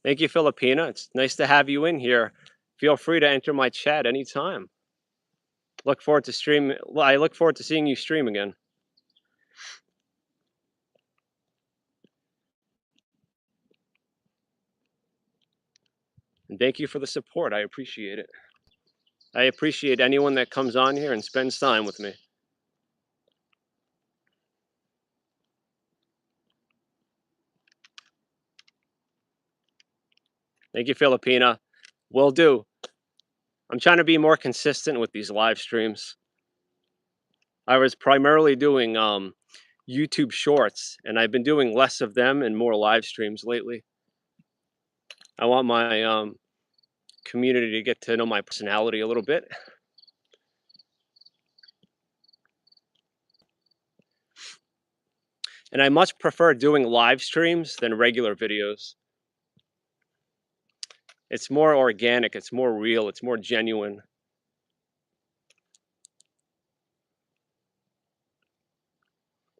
[SPEAKER 1] Thank you, Filipina. It's nice to have you in here. Feel free to enter my chat anytime. Look forward to stream. I look forward to seeing you stream again. And thank you for the support. I appreciate it. I appreciate anyone that comes on here and spends time with me. Thank you, Filipina. Will do. I'm trying to be more consistent with these live streams. I was primarily doing YouTube shorts, and I've been doing less of them and more live streams lately. I want my community to get to know my personality a little bit. And I much prefer doing live streams than regular videos. It's more organic, it's more real, it's more genuine.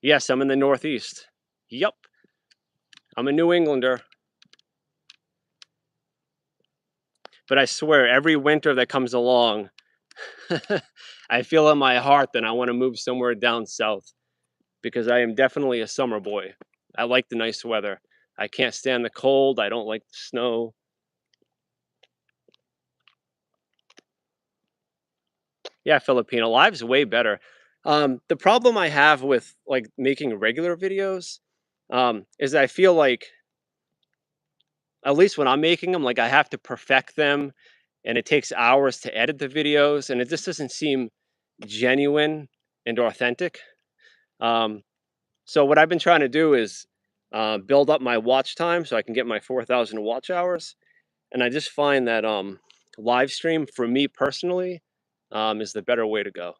[SPEAKER 1] Yes, I'm in the Northeast. Yup. I'm a New Englander. But I swear, every winter that comes along, I feel in my heart that I want to move somewhere down south because I am definitely a summer boy. I like the nice weather. I can't stand the cold. I don't like the snow. Yeah, Filipino live's way better. The problem I have with like making regular videos is I feel like at least when I'm making them, like I have to perfect them, and it takes hours to edit the videos, and it just doesn't seem genuine and authentic. Um, so what I've been trying to do is build up my watch time so I can get my 4,000 watch hours, and I just find that live stream for me personally is the better way to go.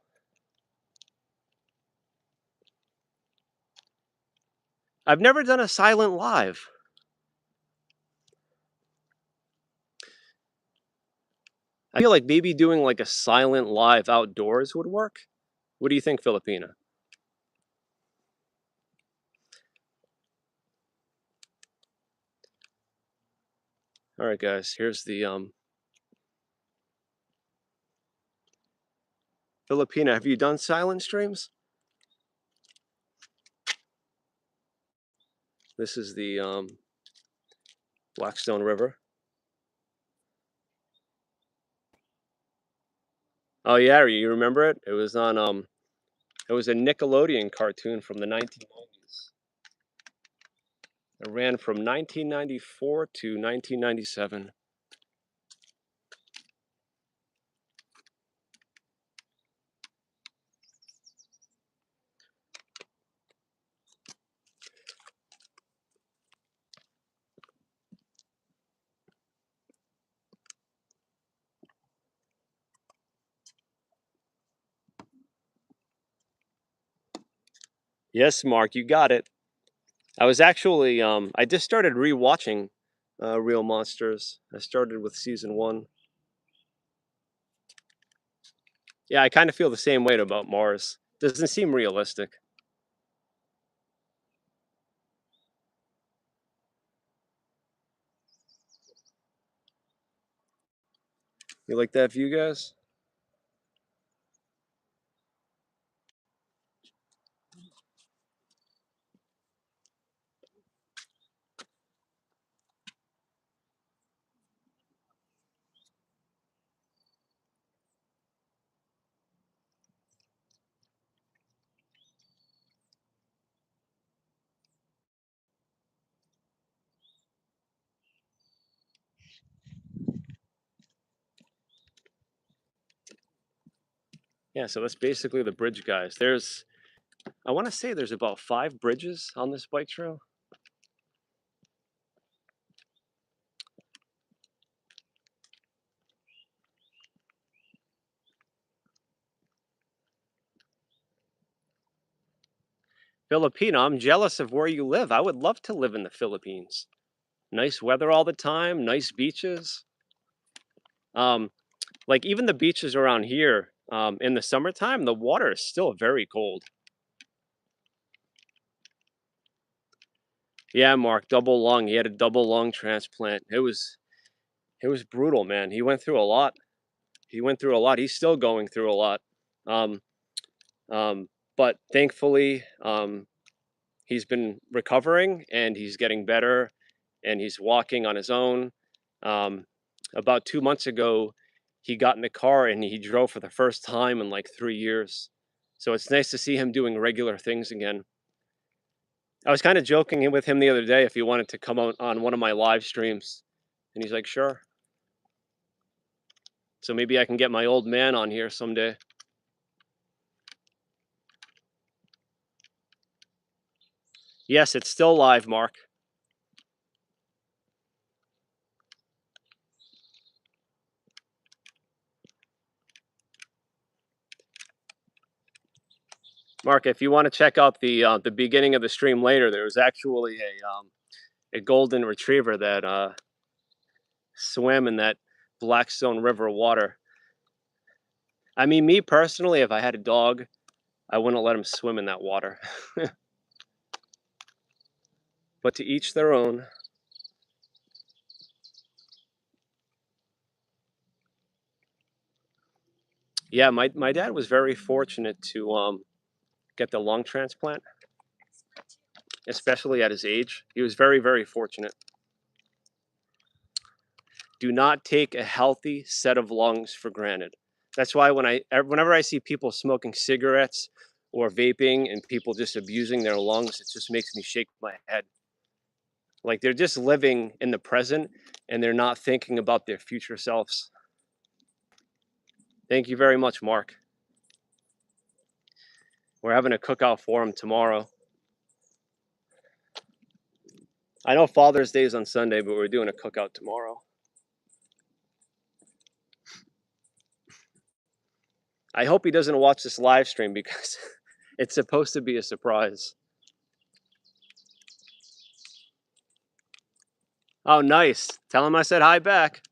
[SPEAKER 1] I've never done a silent live. I feel like maybe doing like a silent live outdoors would work. What do you think, Filipina? All right, guys. Here's the Filipina. Have you done silent streams? This is the Blackstone River. Oh yeah, you remember it? It was on it was a Nickelodeon cartoon from the 1990s. It ran from 1994 to 1997. Yes, Mark, you got it. I was actually I just started rewatching Real Monsters. I started with season 1. Yeah, I kind of feel the same way about Mars. Doesn't seem realistic. You like that view, guys? Yeah, so that's basically the bridge, guys. I want to say there's about 5 bridges on this bike trail. Filipino, I'm jealous of where you live. I would love to live in the Philippines. Nice weather all the time, nice beaches. Um, like even the beaches around here, in the summertime, the water is still very cold. Yeah, Mark, double lung. He had a double lung transplant. It was brutal, man. He went through a lot. He went through a lot. He's still going through a lot. Um, but thankfully, he's been recovering and he's getting better and he's walking on his own. Um, about 2 months ago, he got in the car and he drove for the first time in like 3 years. So it's nice to see him doing regular things again. I was kind of joking with him the other day if he wanted to come out on one of my live streams. And he's like, sure. So maybe I can get my old man on here someday. Yes, it's still live, Mark. Mark, if you want to check out the beginning of the stream later, there was actually a golden retriever that swam in that Blackstone River water. I mean, me personally, if I had a dog, I wouldn't let him swim in that water. But to each their own. Yeah, my dad was very fortunate to get the lung transplant, especially at his age. He was very, very fortunate. Do not take a healthy set of lungs for granted. That's why whenever I see people smoking cigarettes or vaping and people just abusing their lungs, it just makes me shake my head. Like they're just living in the present and they're not thinking about their future selves. Thank you very much, Mark. We're having a cookout for him tomorrow. I know Father's Day is on Sunday, but we're doing a cookout tomorrow. I hope he doesn't watch this live stream because it's supposed to be a surprise. Oh, nice. Tell him I said hi back.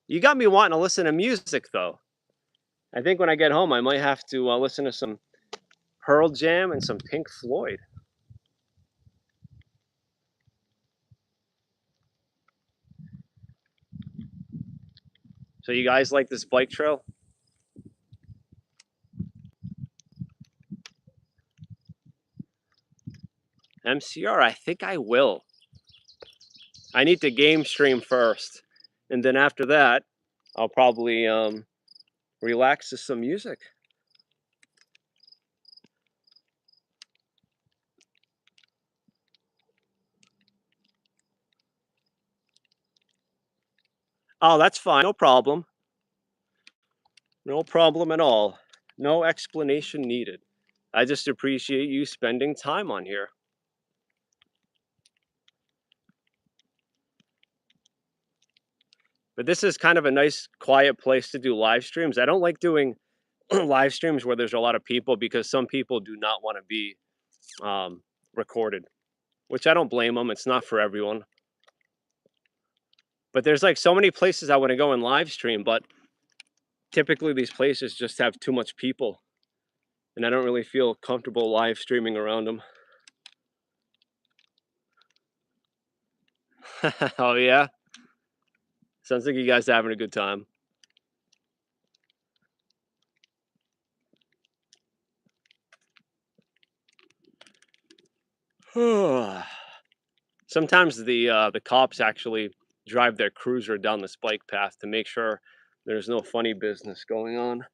[SPEAKER 1] You got me wanting to listen to music, though. I think when I get home, I might have to listen to some Pearl Jam and some Pink Floyd. So you guys like this bike trail? MCR, I think I will. I need to game stream first. And then after that, I'll probably relax to some music. Oh, that's fine. No problem. No problem at all. No explanation needed. I just appreciate you spending time on here. But this is kind of a nice, quiet place to do live streams. I don't like doing live streams where there's a lot of people because some people do not want to be recorded, which I don't blame them. It's not for everyone. But there's like so many places I want to go and live stream, but typically these places just have too much people, and I don't really feel comfortable live streaming around them. Oh yeah, sounds like you guys are having a good time. Sometimes the cops actually drive their cruiser down this bike path to make sure there's no funny business going on.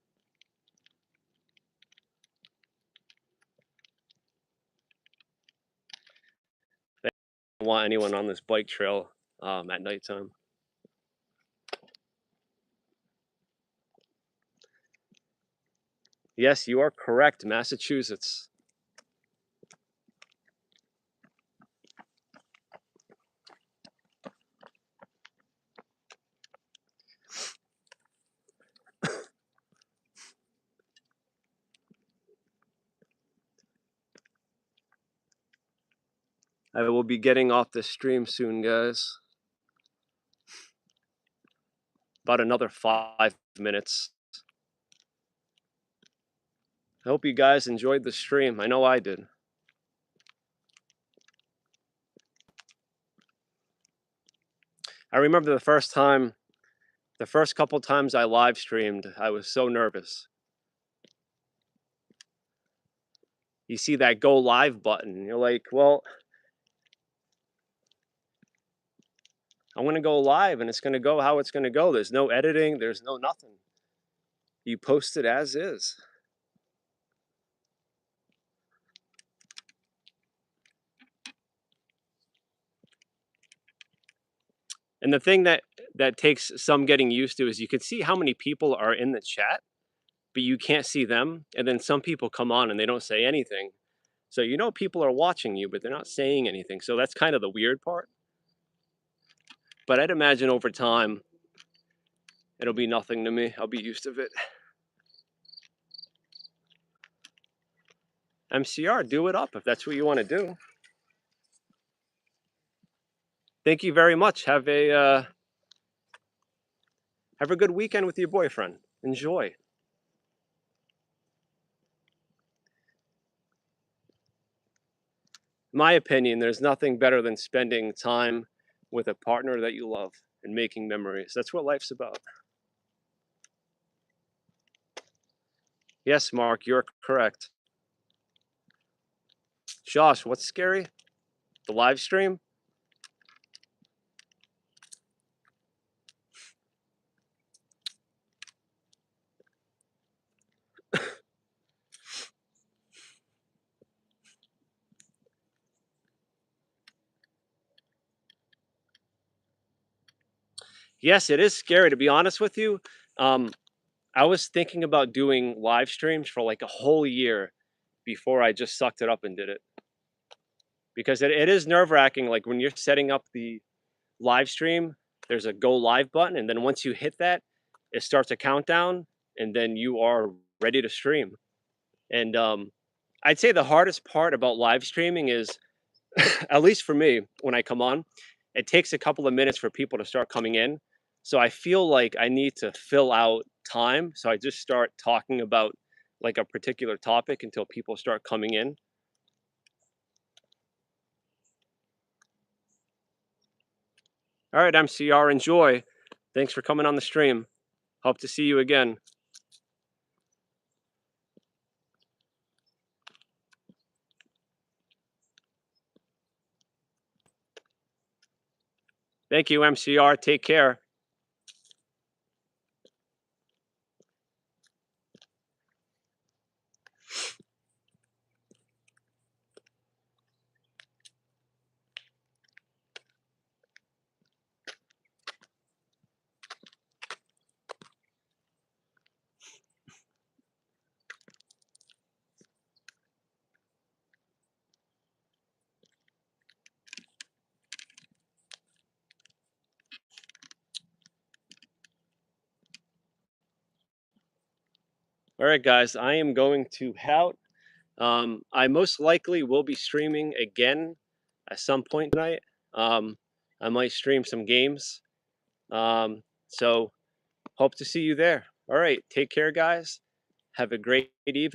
[SPEAKER 1] They don't want anyone on this bike trail at nighttime. Yes, you are correct, Massachusetts. I will be getting off the stream soon, guys. About another 5 minutes. I hope you guys enjoyed the stream. I know I did. I remember the first couple times I live streamed, I was so nervous. You see that go live button, you're like, well, I'm gonna go live and it's gonna go how it's gonna go. There's no editing, there's no nothing. You post it as is. And the thing that takes some getting used to is you can see how many people are in the chat, but you can't see them. And then some people come on and they don't say anything. So you know people are watching you, but they're not saying anything. So that's kind of the weird part. But I'd imagine over time, it'll be nothing to me. I'll be used to it. MCR, do it up if that's what you want to do. Thank you very much. Have a good weekend with your boyfriend. Enjoy. My opinion, there's nothing better than spending time with a partner that you love and making memories. That's what life's about. Yes, Mark, you're correct. Josh, what's scary? The live stream? Yes, it is scary, to be honest with you. I was thinking about doing live streams for like a whole year before I just sucked it up and did it. Because it is nerve wracking. Like when you're setting up the live stream, there's a go live button. And then once you hit that, it starts a countdown and then you are ready to stream. And I'd say the hardest part about live streaming is, at least for me, when I come on, it takes a couple of minutes for people to start coming in. So I feel like I need to fill out time. So I just start talking about like a particular topic until people start coming in. All right, MCR, enjoy. Thanks for coming on the stream. Hope to see you again. Thank you, MCR. Take care. All right, guys, I am going to head out. I most likely will be streaming again at some point tonight. I might stream some games. So hope to see you there. All right, take care, guys. Have a great evening.